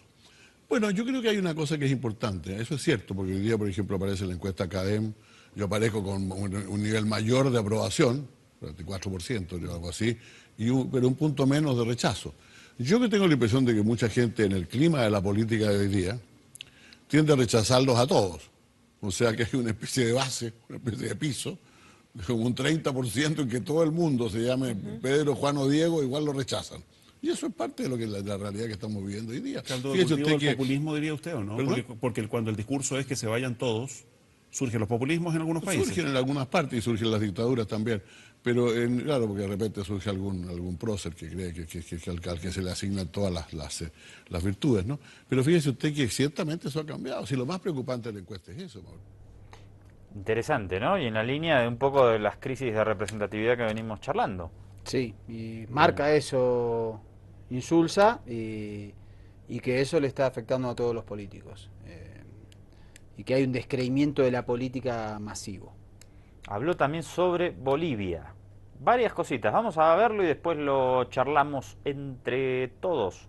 Bueno, yo creo que hay una cosa que es importante, eso es cierto, porque hoy día, por ejemplo, aparece en la encuesta CADEM, yo aparezco con un nivel mayor de aprobación, 34%, algo así, pero un punto menos de rechazo. Yo que tengo la impresión de que mucha gente en el clima de la política de hoy día tiende a rechazarlos a todos, o sea que hay una especie de base, una especie de piso, como un 30% en que todo el mundo se llame Pedro, Juan o Diego, igual lo rechazan. Y eso es parte de lo que la realidad que estamos viviendo hoy día. Caldo de cultivo del populismo, diría usted, ¿o no? Porque cuando el discurso es que se vayan todos, surgen los populismos en algunos países. Surgen en algunas partes y surgen las dictaduras también. Pero claro, porque de repente surge algún prócer que cree al que se le asignan todas las virtudes, ¿no? Pero fíjese usted que ciertamente eso ha cambiado. Si lo más preocupante de la encuesta es eso, Mauro. Interesante, ¿no? Y en la línea de un poco de las crisis de representatividad que venimos charlando. Sí, y marca eso Insulza y que eso le está afectando a todos los políticos. Y que hay un descreimiento de la política masivo. Habló también sobre Bolivia. Varias cositas. Vamos a verlo y después lo charlamos entre todos.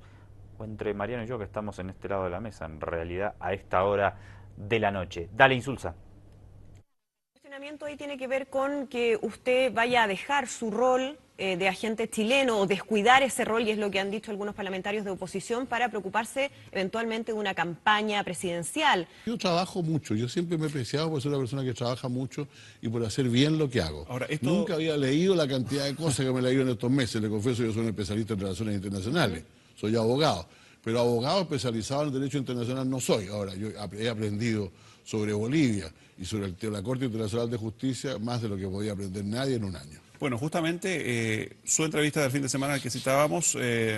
O entre Mariano y yo, que estamos en este lado de la mesa, en realidad, a esta hora de la noche. Dale, Insulza. El cuestionamiento ahí tiene que ver con que usted vaya a dejar su rol de agente chileno o descuidar ese rol, y es lo que han dicho algunos parlamentarios de oposición, para preocuparse eventualmente de una campaña presidencial. Yo trabajo mucho, yo siempre me he apreciado por ser una persona que trabaja mucho y por hacer bien lo que hago. Ahora, Nunca había leído la cantidad de cosas que me he leído en estos meses, le confieso, yo soy un especialista en relaciones internacionales, soy abogado, pero abogado especializado en derecho internacional no soy. Ahora, yo he aprendido sobre Bolivia y sobre la Corte Internacional de Justicia más de lo que podía aprender nadie en un año. Bueno, justamente su entrevista del fin de semana que citábamos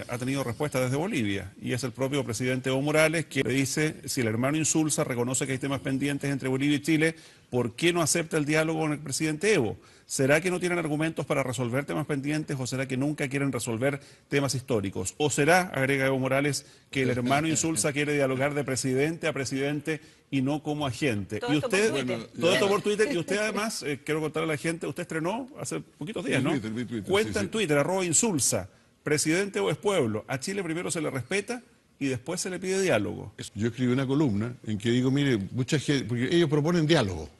ha tenido respuesta desde Bolivia, y es el propio presidente Evo Morales quien le dice: si el hermano Insulza reconoce que hay temas pendientes entre Bolivia y Chile, ¿por qué no acepta el diálogo con el presidente Evo? ¿Será que no tienen argumentos para resolver temas pendientes, o será que nunca quieren resolver temas históricos? ¿O será, agrega Evo Morales, que el hermano Insulza quiere dialogar de presidente a presidente y no como agente? Todo esto por Twitter. Todo esto por Twitter. Y usted además, quiero contarle a la gente, usted estrenó hace poquitos días, ¿no? Twitter, cuenta sí, en Twitter, @Insulza, presidente o es pueblo. A Chile primero se le respeta y después se le pide diálogo. Yo escribí una columna en que digo, mire, mucha gente, porque ellos proponen diálogo.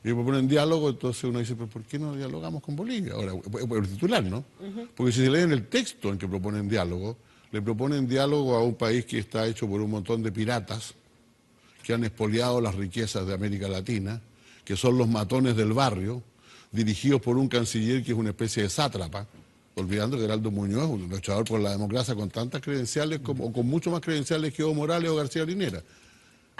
Ellos proponen diálogo, entonces uno dice, pero ¿por qué no dialogamos con Bolivia? Ahora, el titular, ¿no? Porque si se leen el texto en que proponen diálogo, le proponen diálogo a un país que está hecho por un montón de piratas que han expoliado las riquezas de América Latina, que son los matones del barrio, dirigidos por un canciller que es una especie de sátrapa, olvidando que Heraldo Muñoz es un luchador por la democracia con tantas credenciales, o con mucho más credenciales que Evo Morales o García Linera.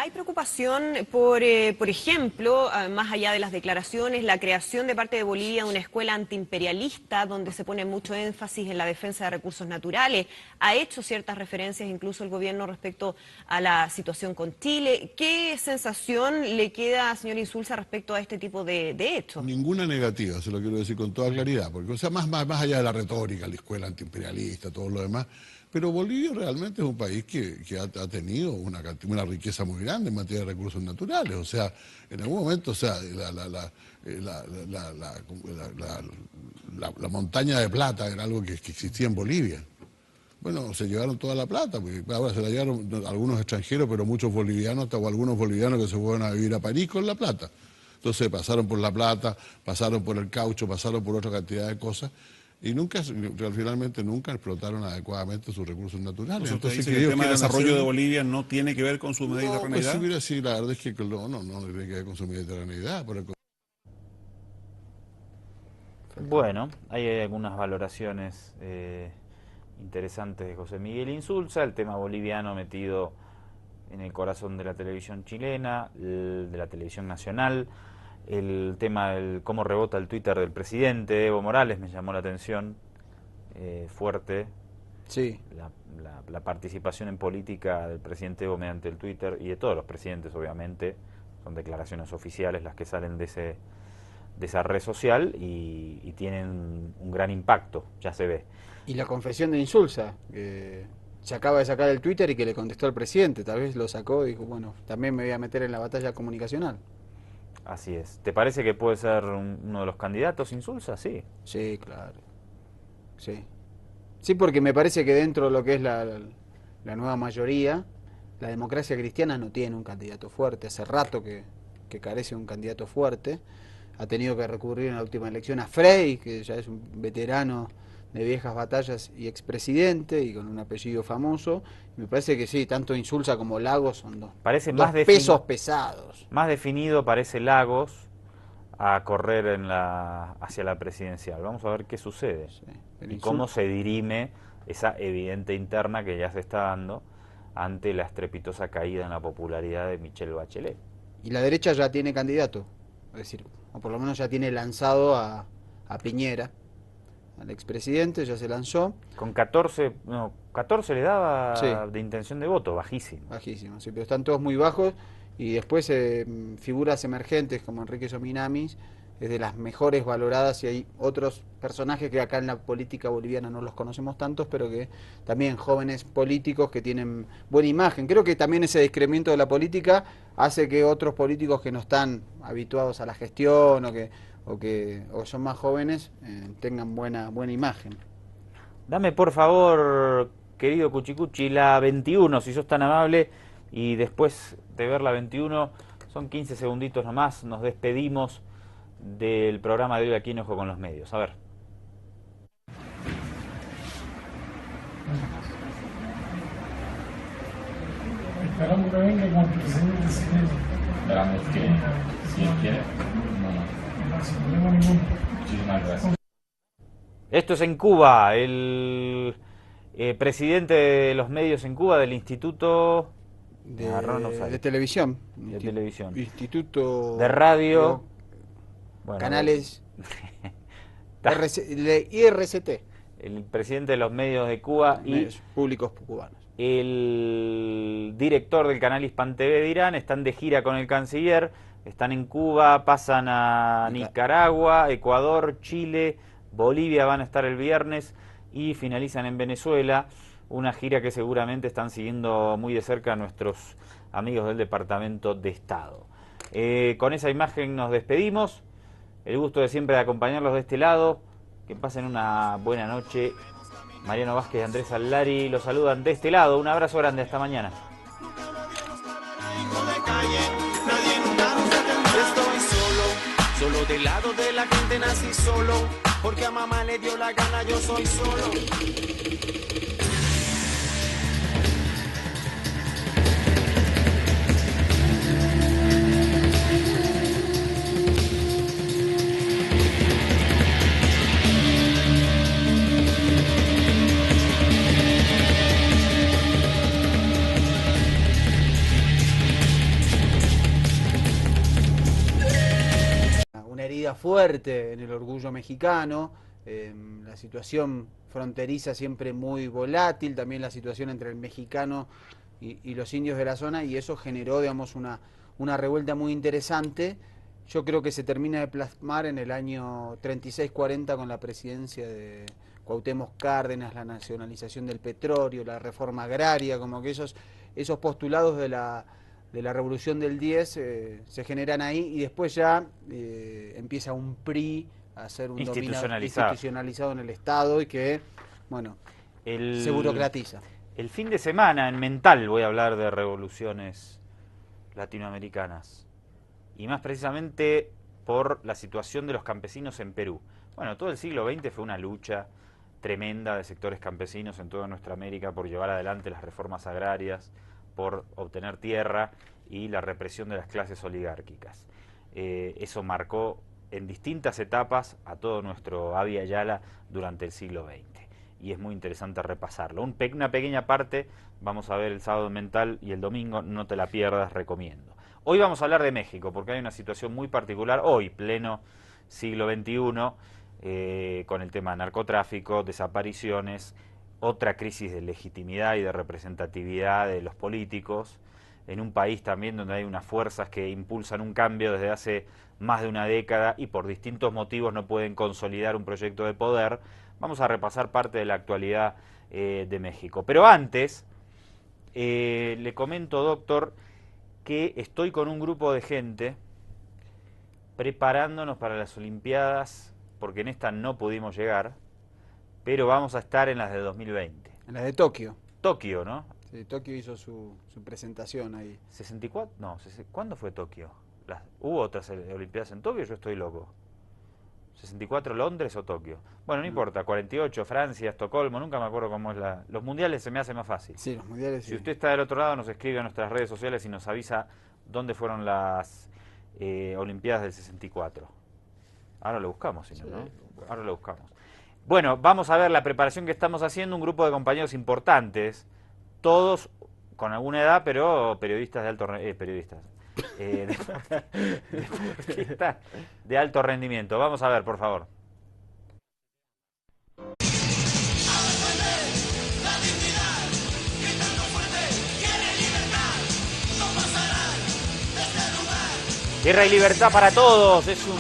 Hay preocupación por ejemplo, más allá de las declaraciones, la creación de parte de Bolivia de una escuela antiimperialista donde se pone mucho énfasis en la defensa de recursos naturales. Ha hecho ciertas referencias incluso el gobierno respecto a la situación con Chile. ¿Qué sensación le queda, señor Insulza, respecto a este tipo de hechos? Ninguna negativa, se lo quiero decir con toda claridad, porque o sea, más allá de la retórica, la escuela antiimperialista, todo lo demás, pero Bolivia realmente es un país que ha tenido una riqueza muy grande en materia de recursos naturales. O sea, en algún momento, o sea, la montaña de plata era algo que existía en Bolivia. Bueno, se llevaron toda la plata, porque ahora se la llevaron algunos extranjeros, pero muchos bolivianos, o algunos bolivianos que se fueron a vivir a París con la plata. Entonces pasaron por la plata, pasaron por el caucho, pasaron por otra cantidad de cosas. Y finalmente nunca explotaron adecuadamente sus recursos naturales. Entonces, ¿el tema de desarrollo de Bolivia no tiene que ver con su mediterraneidad? Pues, sí, la verdad es que no tiene que ver con su mediterraneidad. Bueno, hay algunas valoraciones interesantes de José Miguel Insulza, el tema boliviano metido en el corazón de la televisión chilena, de la televisión nacional. El tema del cómo rebota el Twitter del presidente Evo Morales me llamó la atención, fuerte. Sí. La participación en política del presidente Evo mediante el Twitter y de todos los presidentes, obviamente, son declaraciones oficiales las que salen de esa red social y tienen un gran impacto, ya se ve. Y la confesión de Insulza, que se acaba de sacar el Twitter y que le contestó al presidente, tal vez lo sacó y dijo, bueno, también me voy a meter en la batalla comunicacional. Así es. ¿Te parece que puede ser uno de los candidatos Insulza? Sí. Sí, claro. Sí. Sí, porque me parece que dentro de lo que es la nueva mayoría, la democracia cristiana no tiene un candidato fuerte. Hace rato que carece de un candidato fuerte. Ha tenido que recurrir en la última elección a Frey, que ya es un veterano de viejas batallas y expresidente y con un apellido famoso. Me parece que sí, tanto Insulza como Lagos son dos pesos pesados. Más definido parece Lagos a correr hacia la presidencial. Vamos a ver qué sucede y cómo se dirime esa evidente interna que ya se está dando ante la estrepitosa caída en la popularidad de Michelle Bachelet. Y la derecha ya tiene candidato, es decir, o por lo menos ya tiene lanzado a Piñera. Al expresidente ya se lanzó. Con 14 le daba de intención de voto, bajísimo. Bajísimo, sí, pero están todos muy bajos. Y después figuras emergentes como Enrique Sominamis, es de las mejores valoradas, y hay otros personajes que acá en la política boliviana no los conocemos tantos, pero que también jóvenes políticos que tienen buena imagen. Creo que también ese descremento de la política hace que otros políticos que no están habituados a la gestión o son más jóvenes tengan buena imagen. Dame por favor, querido Cuchicuchi, la 21, si sos tan amable, y después de ver la 21, son 15 segunditos nomás, nos despedimos del programa de hoy aquí en Ojo con los Medios. A ver. Esperamos que venga como presidente chileno. Esperamos que, si él quiere, no, sin problema ninguno. Muchísimas gracias. Esto es en Cuba, el presidente de los medios en Cuba, del Instituto de Televisión. De Televisión. Instituto de Radio. Bueno, canales. IRCT. El presidente de los medios de Cuba medios públicos cubanos. El director del canal Hispan TV de Irán están de gira con el canciller, están en Cuba, pasan a Nicaragua, Ecuador, Chile, Bolivia, van a estar el viernes y finalizan en Venezuela, una gira que seguramente están siguiendo muy de cerca nuestros amigos del Departamento de Estado. Con esa imagen nos despedimos, el gusto de siempre de acompañarlos de este lado, que pasen una buena noche. Mariano Vázquez y Andrés Allari los saludan de este lado. Un abrazo grande, hasta mañana. Estoy solo del lado de la gente nací solo, porque a mamá le dio la gana, yo soy solo. pega fuerte en el orgullo mexicano, la situación fronteriza siempre muy volátil, también la situación entre el mexicano y los indios de la zona, y eso generó, digamos, una revuelta muy interesante. Yo creo que se termina de plasmar en el año 36-40 con la presidencia de Cuauhtémoc Cárdenas, la nacionalización del petróleo, la reforma agraria, como que esos postulados de la Revolución del 10 se generan ahí, y después ya empieza un PRI a ser un institucionalizado en el Estado, y que, bueno, se burocratiza. El fin de semana en Mental voy a hablar de revoluciones latinoamericanas, y más precisamente por la situación de los campesinos en Perú. Bueno, todo el siglo XX fue una lucha tremenda de sectores campesinos en toda nuestra América por llevar adelante las reformas agrarias, por obtener tierra y la represión de las clases oligárquicas. Eso marcó en distintas etapas a todo nuestro Abya Yala durante el siglo XX, y es muy interesante repasarlo. Una pequeña parte vamos a ver el sábado en Mental, y el domingo no te la pierdas, recomiendo. Hoy vamos a hablar de México, porque hay una situación muy particular, hoy, pleno siglo XXI, con el tema de narcotráfico, desapariciones, otra crisis de legitimidad y de representatividad de los políticos, en un país también donde hay unas fuerzas que impulsan un cambio desde hace más de una década y por distintos motivos no pueden consolidar un proyecto de poder. Vamos a repasar parte de la actualidad de México. Pero antes, le comento, doctor, que estoy con un grupo de gente preparándonos para las Olimpiadas, porque en esta no pudimos llegar, pero vamos a estar en las de 2020. En las de Tokio. Tokio, ¿no? Sí, Tokio hizo su presentación ahí. ¿64? No, ¿cuándo fue Tokio? ¿Hubo otras Olimpiadas en Tokio? Yo estoy loco. ¿64 Londres o Tokio? Bueno, no importa, 48 Francia, Estocolmo, nunca me acuerdo cómo es los mundiales, se me hace más fácil. Sí, los mundiales Si usted está del otro lado, nos escribe a nuestras redes sociales y nos avisa dónde fueron las Olimpiadas del 64. Ahora lo buscamos, si no, ¿no? Ahora lo buscamos. Bueno, vamos a ver la preparación que estamos haciendo, un grupo de compañeros importantes, todos con alguna edad, pero periodistas de alto deportistas de alto rendimiento. Vamos a ver, por favor. Tierra y libertad para todos. Es un...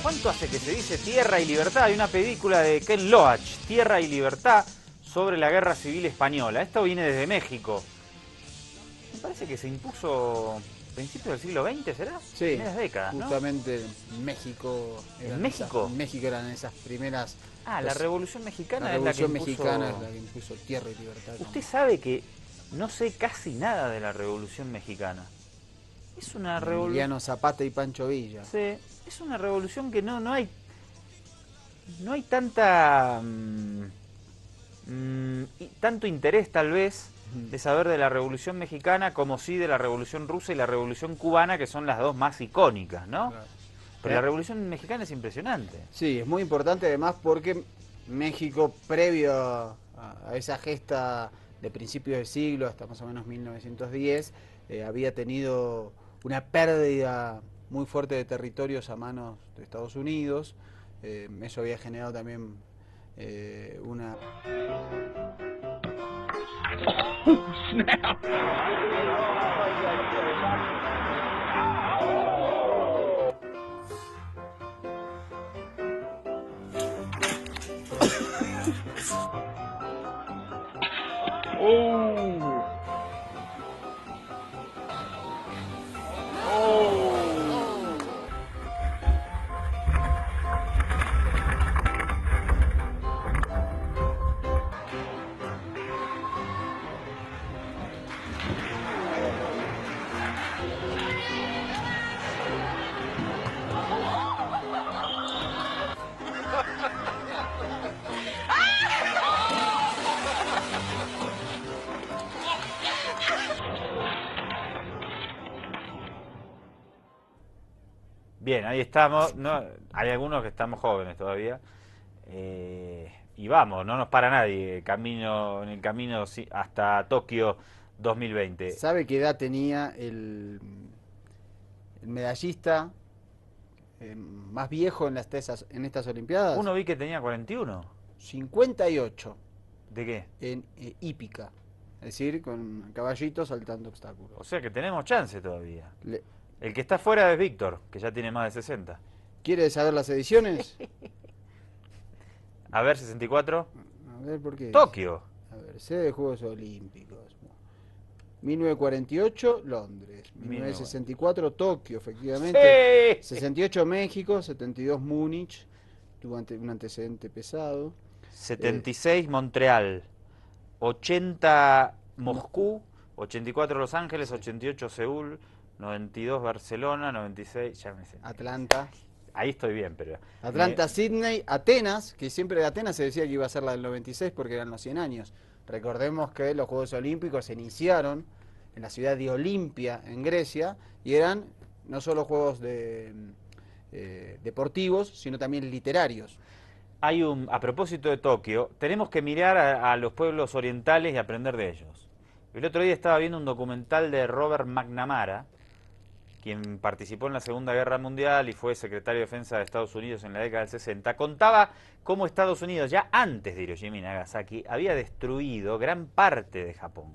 ¿Cuánto hace que se dice Tierra y Libertad? Hay una película de Ken Loach, Tierra y Libertad, sobre la Guerra Civil Española. Esto viene desde México. Me parece que se impuso a principios del siglo XX, ¿será? Sí, primeras décadas, ¿no? Justamente en México. ¿En México? En México eran esas primeras... La Revolución Mexicana la Revolución Mexicana es la que impuso Tierra y Libertad. Usted sabe que no sé casi nada de la Revolución Mexicana. Es una revolución... Emiliano Zapata y Pancho Villa. Sí, es una revolución que no hay tanta... tanto interés tal vez de saber de la Revolución Mexicana como sí de la Revolución Rusa y la Revolución Cubana, que son las dos más icónicas, ¿no? Claro. Pero la Revolución Mexicana es impresionante. Sí, es muy importante además porque México, previo a esa gesta de principios de siglo, hasta más o menos 1910, había tenido una pérdida muy fuerte de territorios a manos de Estados Unidos. Eso había generado también una... Oh, snap! Oh! Bien, ahí estamos. No, hay algunos que estamos jóvenes todavía. Y vamos, no nos para nadie. En el camino hasta Tokio 2020. ¿Sabe qué edad tenía el medallista más viejo en estas Olimpiadas. Uno vi que tenía 41. 58. ¿De qué? En hípica. Es decir, con caballitos saltando obstáculos. O sea que tenemos chance todavía. El que está fuera es Víctor, que ya tiene más de 60. ¿Quiere saber las ediciones? A ver, 64. A ver, ¿por qué? Tokio. A ver, sede de Juegos Olímpicos. 1948, Londres. 1964, Tokio, efectivamente. ¡Sí! 68, México. 72, Múnich. Tuvo un antecedente pesado. 76, Montreal. 80, Moscú. 84, Los Ángeles. 88, Seúl. 92, Barcelona. 96, ya me sé. Atlanta. Ahí estoy bien, pero... Atlanta, Sydney, Atenas, que siempre de Atenas se decía que iba a ser la del 96 porque eran los 100 años. Recordemos que los Juegos Olímpicos se iniciaron en la ciudad de Olimpia, en Grecia, y eran no solo juegos deportivos, sino también literarios. A propósito de Tokio, tenemos que mirar a los pueblos orientales y aprender de ellos. El otro día estaba viendo un documental de Robert McNamara, quien participó en la Segunda Guerra Mundial y fue secretario de Defensa de Estados Unidos en la década del 60, contaba cómo Estados Unidos, ya antes de Hiroshima y Nagasaki, había destruido gran parte de Japón.